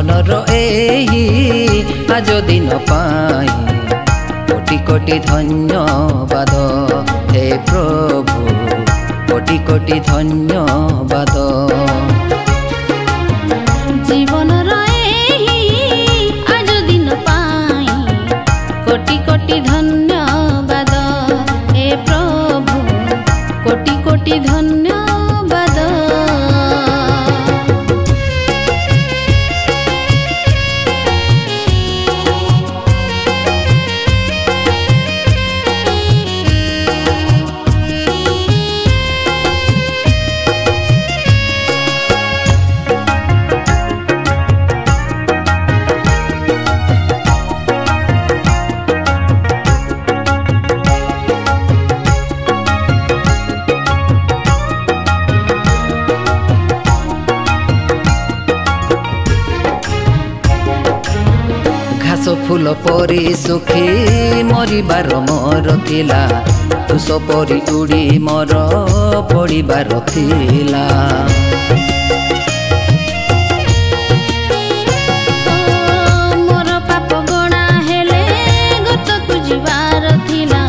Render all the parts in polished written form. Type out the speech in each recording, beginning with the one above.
जीवनर एही आज दिन पाई कोटि कोटि धन्यवाद हे प्रभु कोटि कोटि धन्यवाद जीवनर एही आज दिन पाई कोटि कोटि धन्यवाद हे प्रभु कोटि कोटि धन्यवाद। घास फूल परी सुखी मरिबार मोर थिला तुष परी उड़ी मोर पड़िबार थिला मोर पाप गणा हेले गतकु जीवार थिला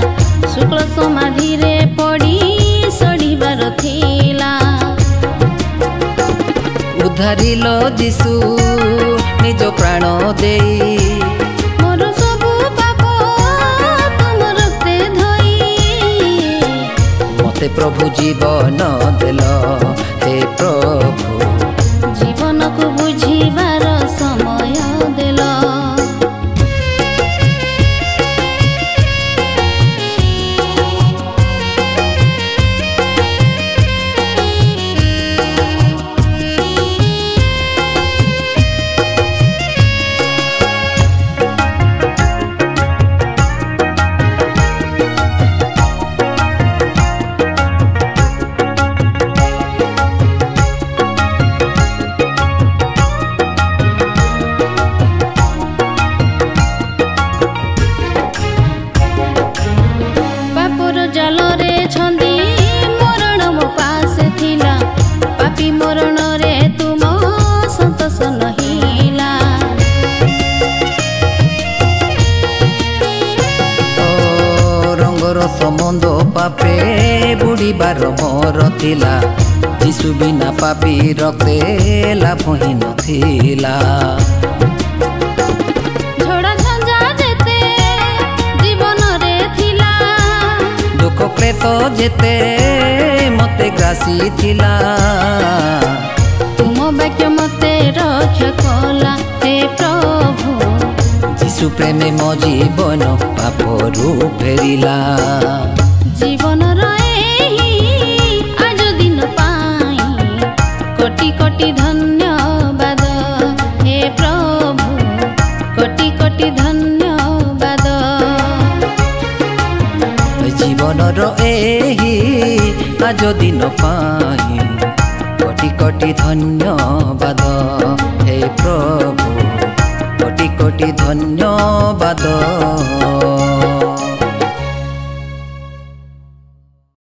शुक्ल समाधि रे पड़ी सड़ीबार थिला उद्धारिल जीशु निज प्राण देई मोर सबु पाप तुम रक्ते धोई मते प्रभु जीवन देल हे प्रभु जीवन को बुझीबार समय देल जलरे छंदी मरण मो पास थिला पापी मरण रे तुम संतोष नहिला रंगर संबंध पापे बुड़ीबार मोर थिला जीशु बिना पापी रक्ते लाभ ही नथिला तो जेते मते ग्रासी थिला तुम वाक्य मते रक्षा कला हे प्रभु जीशु प्रेमे मो जीवन पापरु फेरिला जीवन एही आज दिन पाई कोटि कोटि धन्यवाद हे प्रभु कोटि कोटि धन्यवाद जीवनर एही आज दिन पाई कोटि कोटि धन्यवाद हे प्रभु कोटि कोटि धन्यवाद।